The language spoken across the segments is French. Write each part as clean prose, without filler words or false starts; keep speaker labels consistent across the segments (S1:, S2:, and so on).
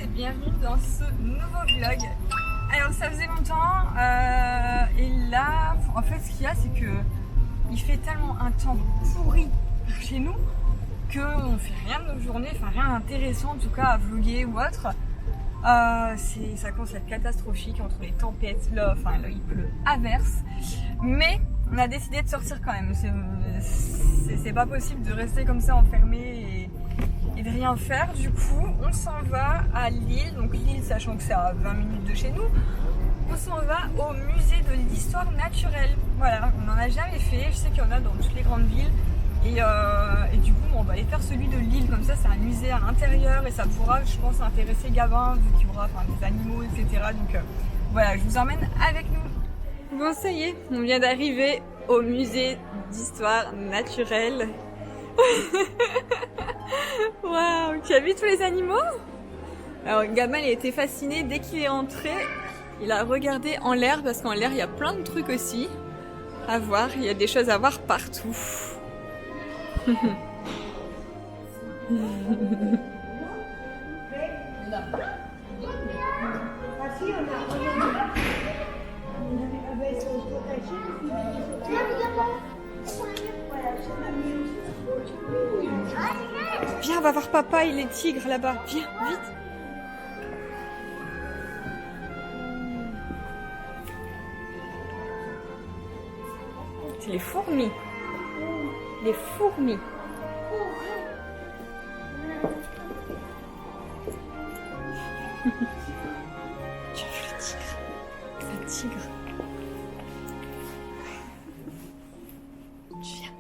S1: et bienvenue dans ce nouveau vlog. Alors ça faisait longtemps et là en fait ce qu'il y a c'est que il fait tellement un temps pourri chez nous qu'on fait rien de nos journées, enfin rien d'intéressant en tout cas à vlogger ou autre. Ça commence à être catastrophique entre les tempêtes, là il pleut à verse, mais on a décidé de sortir quand même. C'est pas possible de rester comme ça enfermé et de rien faire. Du coup on s'en va à Lille, donc Lille sachant que c'est à 20 minutes de chez nous. On s'en va au musée de l'histoire naturelle. Voilà, on n'en a jamais fait, je sais qu'il y en a dans toutes les grandes villes. Et du coup on va aller faire celui de Lille, comme ça c'est un musée à l'intérieur et ça pourra je pense intéresser Gabin vu qu'il y aura des animaux etc. Donc voilà, je vous emmène avec nous. Bon ça y est, on vient d'arriver au musée d'histoire naturelle. Waouh, tu as vu tous les animaux? Alors Gabin il a été fasciné dès qu'il est entré, il a regardé en l'air parce qu'en l'air il y a plein de trucs aussi à voir, il y a des choses à voir partout. Viens, on va voir papa et les tigres là-bas. Viens, vite. C'est les fourmis. Les fourmis. Tu as vu le tigre? Le tigre. Tu viens.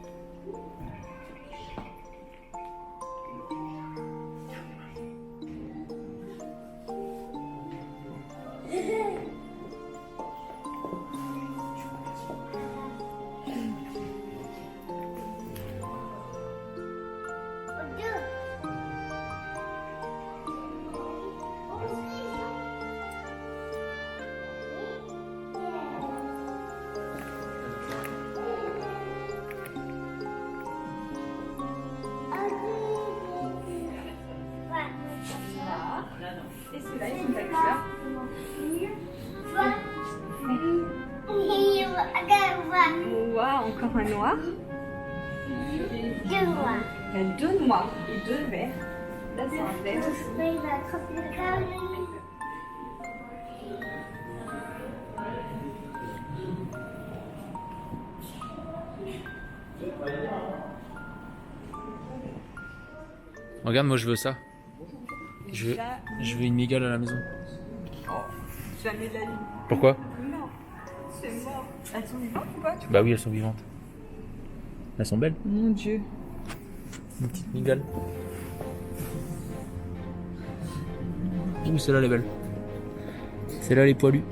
S1: Et celui-là, il est Waouh, encore un noir.
S2: Deux noirs.
S1: Il y a deux noirs et deux verts. Là, c'est un vert.
S3: Regarde, moi je veux ça. Je veux une migale à la maison.
S1: Oh, jamais de la vie.
S3: Pourquoi?
S1: Non, c'est mort. Elles sont vivantes ou pas?
S3: Bah oui, elles sont vivantes. Elles sont belles.
S1: Mon Dieu.
S3: Une petite migale. Ouh, celle-là elle est belle. Celle-là elle est poilue.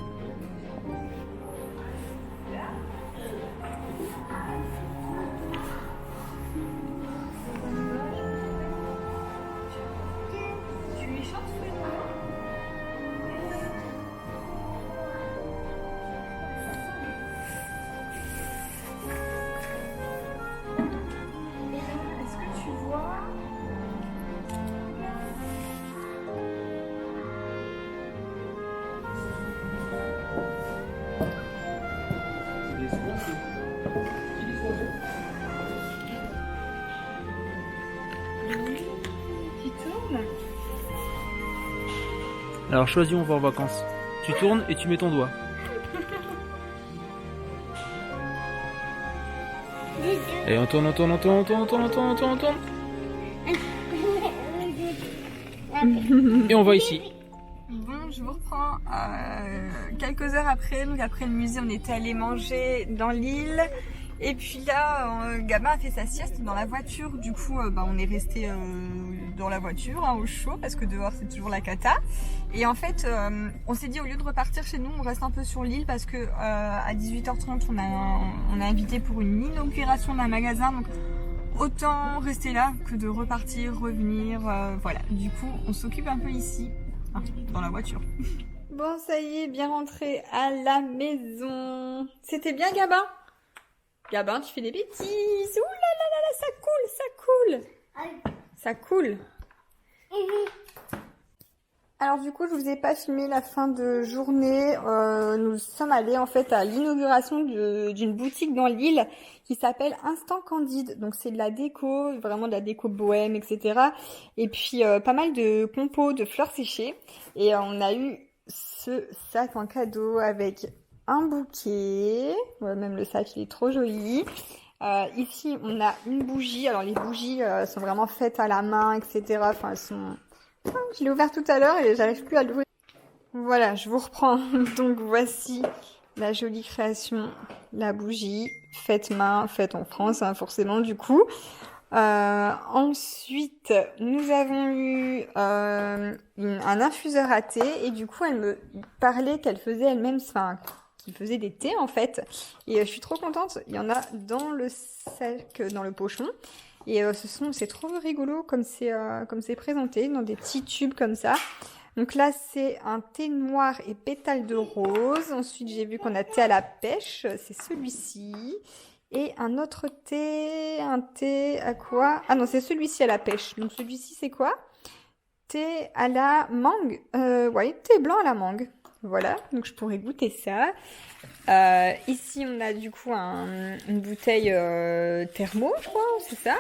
S3: Alors choisis où on va en vacances. Tu tournes et tu mets ton doigt. Et on tourne, on tourne, on tourne, on tourne, on tourne, on tourne, on tourne, on tourne. Et on va ici.
S1: Bon, je vous reprends quelques heures après. Donc après le musée, on était allé manger dans l'île. Et puis là, Gabin a fait sa sieste dans la voiture. Du coup, on est resté dans la voiture, au chaud, parce que dehors c'est toujours la cata. Et en fait, on s'est dit au lieu de repartir chez nous, on reste un peu sur l'île parce que à 18h30, on a invité pour une inauguration d'un magasin. Donc autant rester là que de repartir, revenir. Voilà. Du coup, on s'occupe un peu ici, dans la voiture. Bon, ça y est, bien rentré à la maison. C'était bien, Gabin? Gabin, tu fais des bêtises. Ouh là là là là, ça coule, ça coule. Ça coule. Alors du coup, je vous ai pas filmé la fin de journée. Nous sommes allés en fait à l'inauguration d'une boutique dans Lille qui s'appelle Instant Candide. Donc c'est de la déco, vraiment de la déco bohème, etc. Et puis pas mal de compos de fleurs séchées. Et on a eu ce sac en cadeau avec un bouquet. Ouais, même le sac, il est trop joli. Ici, on a une bougie. Alors les bougies sont vraiment faites à la main, etc. Enfin, elles sont... Je l'ai ouvert tout à l'heure et j'arrive plus à l'ouvrir. Voilà, je vous reprends. Donc voici la jolie création, la bougie, faite main, faite en France, hein, forcément du coup. Ensuite, nous avons eu un infuseur à thé et du coup, elle me parlait qu'elle faisait elle-même, enfin, qui faisait des thés en fait. Et je suis trop contente. Il y en a dans le sac, dans le pochon. Et c'est trop rigolo comme c'est présenté dans des petits tubes comme ça. Donc là, c'est un thé noir et pétales de rose. Ensuite, j'ai vu qu'on a thé à la pêche, c'est celui-ci. Et un autre thé, un thé à quoi? Ah non, c'est celui-ci à la pêche. Donc celui-ci, c'est quoi? Thé à la mangue. Ouais, thé blanc à la mangue. Voilà, donc je pourrais goûter ça. Ici, on a du coup une bouteille thermo, je crois, c'est ça.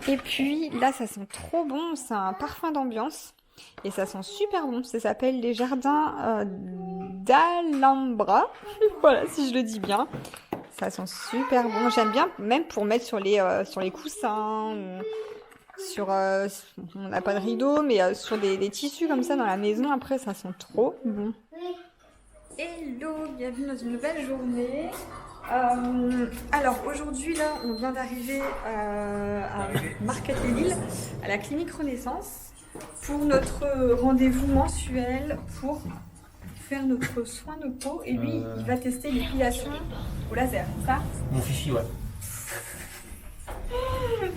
S1: Et puis là, ça sent trop bon, c'est un parfum d'ambiance. Et ça sent super bon, ça s'appelle les jardins d'Alhambra. Voilà, si je le dis bien. Ça sent super bon, j'aime bien, même pour mettre sur les coussins, sur, on n'a pas de rideau, mais sur des tissus comme ça dans la maison, après ça sent trop bon. Hello, bienvenue dans une nouvelle journée. Alors aujourd'hui là, on vient d'arriver à Marquette-les-Lille, à la clinique Renaissance, pour notre rendez-vous mensuel pour faire notre soin de peau. Et lui, il va tester l'épilation au laser, c'est ça?
S3: Mon fifi, ouais.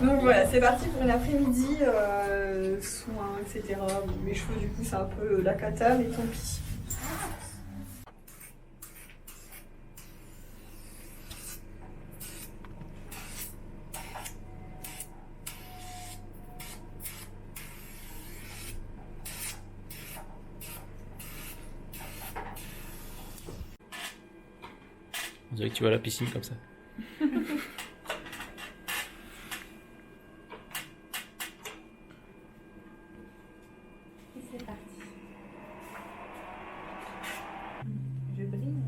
S1: Donc voilà, c'est parti pour une après-midi, soins, etc. Mes cheveux du coup c'est un peu la cata, mais tant pis.
S3: On dirait que tu vas à la piscine comme ça.
S1: C'est parti. Je brille.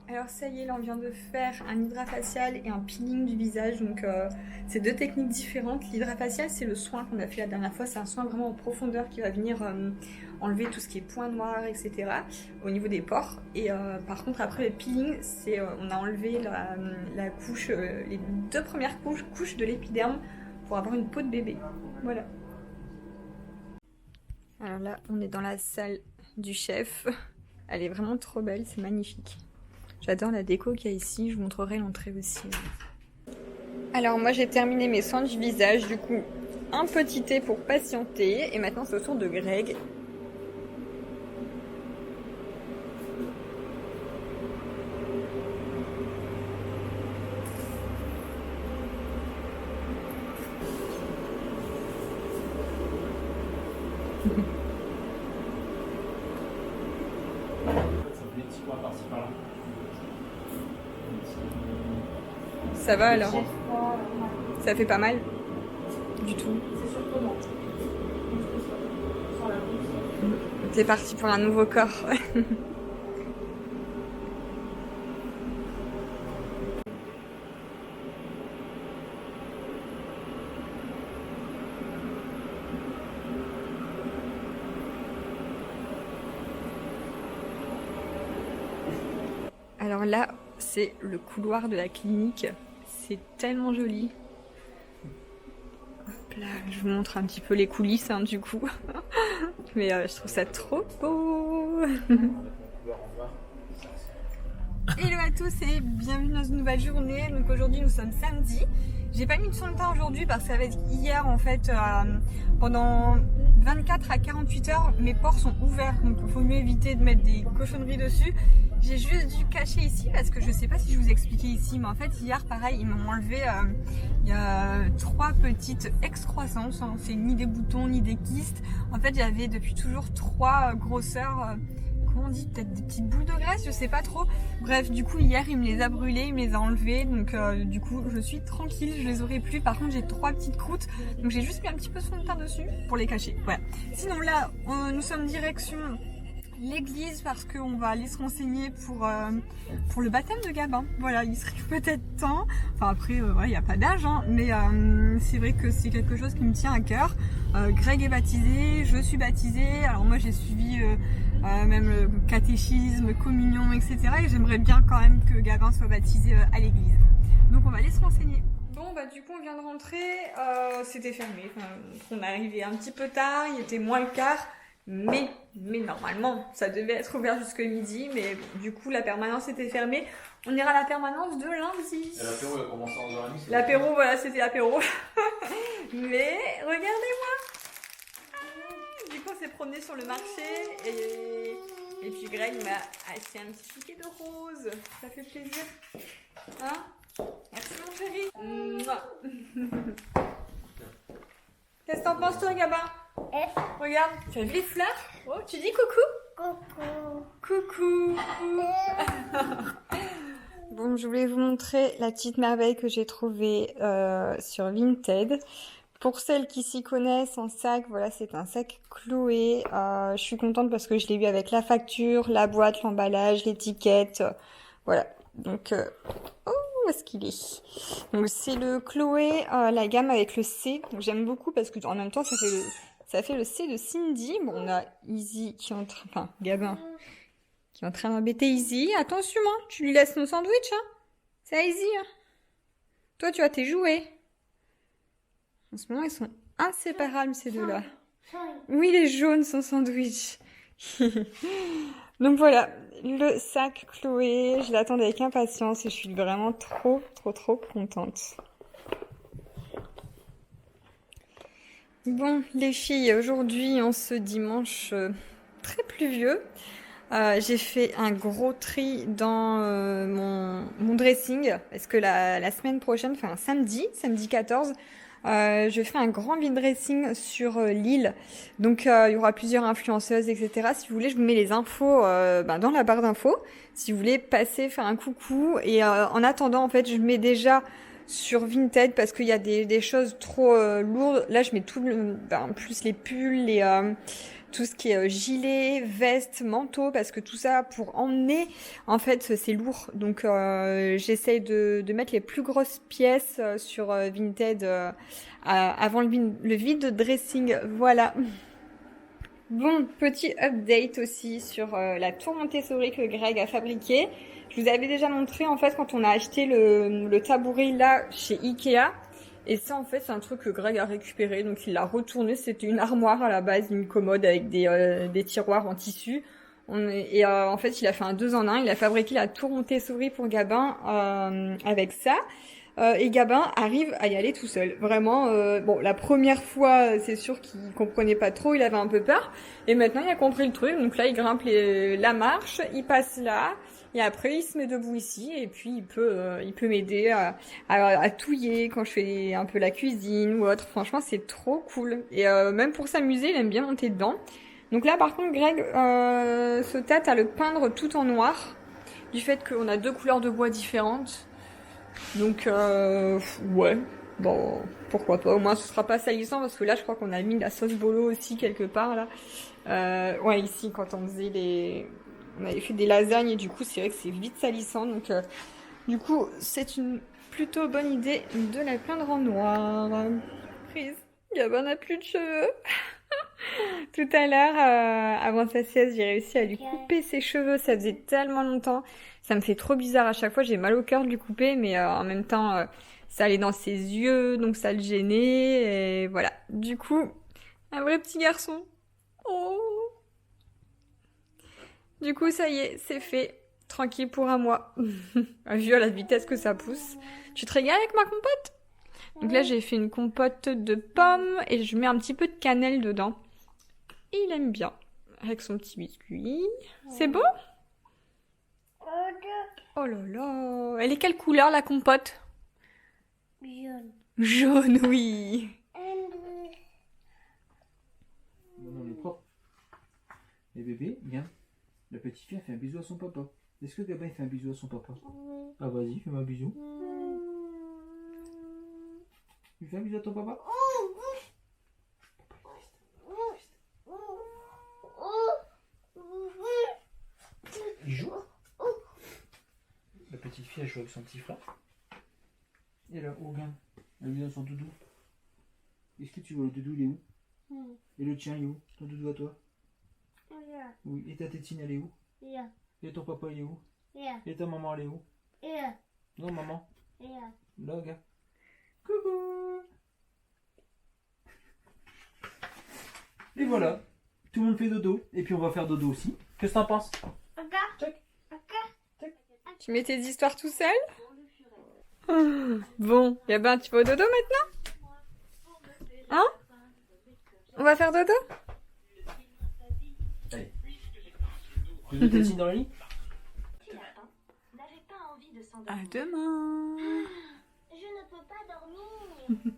S1: Alors ça y est, là on vient de faire un hydrafacial et un peeling du visage, donc c'est deux techniques différentes. L'hydrafacial c'est le soin qu'on a fait la dernière fois, c'est un soin vraiment en profondeur qui va venir enlever tout ce qui est points noirs, etc. au niveau des pores. Et par contre après le peeling, c'est on a enlevé la couche, les deux premières couches de l'épiderme pour avoir une peau de bébé. Voilà. Alors là on est dans la salle du chef, elle est vraiment trop belle, c'est magnifique. J'adore la déco qu'il y a ici, je vous montrerai l'entrée aussi. Alors moi j'ai terminé mes soins du visage, du coup un petit thé pour patienter et maintenant c'est au tour de Greg. Ça va alors? Ça fait pas mal? Du tout. C'est parti pour un nouveau corps. Alors là, c'est le couloir de la clinique. C'est tellement joli. Hop là, je vous montre un petit peu les coulisses hein, du coup. Mais je trouve ça trop beau. Hello à tous et bienvenue dans une nouvelle journée. Donc aujourd'hui nous sommes samedi J'ai pas mis de son de teint aujourd'hui parce qu'avec hier en fait pendant 24 à 48 heures mes pores sont ouverts, donc il faut mieux éviter de mettre des cochonneries dessus. J'ai juste dû cacher ici parce que je sais pas si je vous ai expliqué ici, mais en fait hier pareil ils m'ont enlevé il y a 3 petites excroissances, hein. C'est ni des boutons ni des kystes. En fait j'avais depuis toujours 3 grosseurs, comment on dit, peut-être des petites boules de graisse, je sais pas trop. Bref, du coup hier il me les a brûlés, il me les a enlevés, donc du coup je suis tranquille, je les aurai plus. Par contre j'ai 3 petites croûtes, donc j'ai juste mis un petit peu de fond de teint dessus pour les cacher. Voilà. Sinon là, nous sommes direction l'église parce qu'on va aller se renseigner pour le baptême de Gabin. Voilà, il serait peut-être temps. Enfin après, il n'y a pas d'âge, hein, mais c'est vrai que c'est quelque chose qui me tient à cœur. Greg est baptisé, je suis baptisée. Alors moi j'ai suivi même le catéchisme, communion, etc. Et j'aimerais bien quand même que Gabin soit baptisé à l'église. Donc on va aller se renseigner. Bon bah du coup on vient de rentrer, c'était fermé. Enfin, on est arrivé un petit peu tard, il était moins le quart. Mais normalement, ça devait être ouvert jusque midi, mais du coup la permanence était fermée. On ira à la permanence de lundi.
S3: Et l'apéro, il a commencé à 11h30.
S1: L'apéro, voilà, c'était l'apéro. Mais regardez-moi. Du coup, on s'est promené sur le marché et puis Greg m'a acheté un petit bouquet de roses. Ça fait plaisir. Hein? Merci mon chéri. Mouah. Qu'est-ce que t'en penses toi, Gabin? Regarde, tu as vu les fleurs? Oh, tu dis coucou? Coucou. Bon, je voulais vous montrer la petite merveille que j'ai trouvée sur Vinted. Pour celles qui s'y connaissent en sac, voilà, c'est un sac Chloé. Je suis contente parce que je l'ai eu avec la facture, la boîte, l'emballage, l'étiquette. Voilà, donc... où est-ce qu'il est? Donc c'est le Chloé, la gamme avec le C. J'aime beaucoup parce que en même temps ça fait le C de Cindy. Bon, on a Izzy qui est en train, enfin Gabin qui est en train d'embêter Izzy. Attention, hein, tu lui laisses ton sandwich, hein. C'est à Izzy, hein. Toi tu as tes jouets. En ce moment ils sont inséparables ces deux-là. Oui, les jaunes son sandwich. Donc voilà, le sac Chloé, je l'attendais avec impatience et je suis vraiment trop contente. Bon, les filles, aujourd'hui, en ce dimanche très pluvieux, j'ai fait un gros tri dans mon dressing parce que la semaine prochaine, enfin samedi 14, je fais un grand vide dressing sur Lille. Donc il y aura plusieurs influenceuses, etc. Si vous voulez, je vous mets les infos dans la barre d'infos. Si vous voulez passer, faire un coucou. Et en attendant, en fait, je mets déjà sur Vinted parce qu'il y a des choses trop lourdes. Là, je mets tout plus les pulls, tout ce qui est gilet, veste, manteau, parce que tout ça pour emmener, en fait, c'est lourd. Donc, j'essaye de mettre les plus grosses pièces sur Vinted avant le vide dressing. Voilà. Bon, petit update aussi sur la tour Montessori que Greg a fabriquée. Je vous avais déjà montré, en fait, quand on a acheté le tabouret là chez Ikea. Et ça, en fait, c'est un truc que Greg a récupéré, donc il l'a retourné. C'était une armoire à la base, une commode avec des tiroirs en tissu. En fait, il a fait un 2 en 1. Il a fabriqué la tour Montessori pour Gabin avec ça. Et Gabin arrive à y aller tout seul. Vraiment, bon, la première fois, c'est sûr qu'il comprenait pas trop, il avait un peu peur. Et maintenant, il a compris le truc. Donc là, il grimpe la marche, il passe là. Et après, il se met debout ici et puis il peut m'aider à touiller quand je fais un peu la cuisine ou autre. Franchement, c'est trop cool. Et même pour s'amuser, il aime bien monter dedans. Donc là, par contre, Greg se tâte à le peindre tout en noir, du fait qu'on a 2 couleurs de bois différentes. Donc, ouais, bon, pourquoi pas. Au moins, ce sera pas salissant parce que là, je crois qu'on a mis la sauce bolo aussi quelque part là. Ouais, ici, quand on faisait on avait fait des lasagnes et du coup c'est vrai que c'est vite salissant, donc du coup c'est une plutôt bonne idée de la peindre en noir. Prise, Gabin n'a plus de cheveux. Tout à l'heure, avant sa sieste, j'ai réussi à lui couper ses cheveux, ça faisait tellement longtemps, ça me fait trop bizarre à chaque fois, j'ai mal au cœur de lui couper, mais en même temps ça allait dans ses yeux, donc ça le gênait, et voilà. Du coup, un vrai petit garçon. Oh. Du coup, ça y est, c'est fait. Tranquille pour un mois. Vu à la vitesse que ça pousse. Tu te régales avec ma compote? Donc là, j'ai fait une compote de pommes et je mets un petit peu de cannelle dedans. Et il aime bien. Avec son petit biscuit. C'est beau? Oh là là. Elle est quelle couleur la compote?
S2: Jaune.
S1: Jaune, oui.
S3: Non, il est propre. Et bébé, viens. La petite fille a fait un bisou à son papa. Est-ce que Gabin fait un bisou à son papa? Ah vas-y, fais-moi un bisou. Tu fais un bisou à ton papa? Il joue. La petite fille a joué avec son petit frère. Et là, oh regarde, elle est dans son doudou. Est-ce que tu vois le doudou, il est où? Et le tien, il est où? Ton doudou à toi? Oui. Et ta tétine, elle est où? Et ton papa, il est où? Et ta maman, elle est où? Non, maman. Là, regarde. Coucou. Et voilà. Tout le monde fait dodo. Et puis on va faire dodo aussi. Qu'est-ce que t'en penses? Check.
S1: Tu mets tes histoires tout seul? Bon, Gabin, tu vas au dodo maintenant? Hein? On va faire dodo?
S3: Allez. Tu veux tétine dans le lit?
S1: À demain.
S2: Je ne peux pas dormir.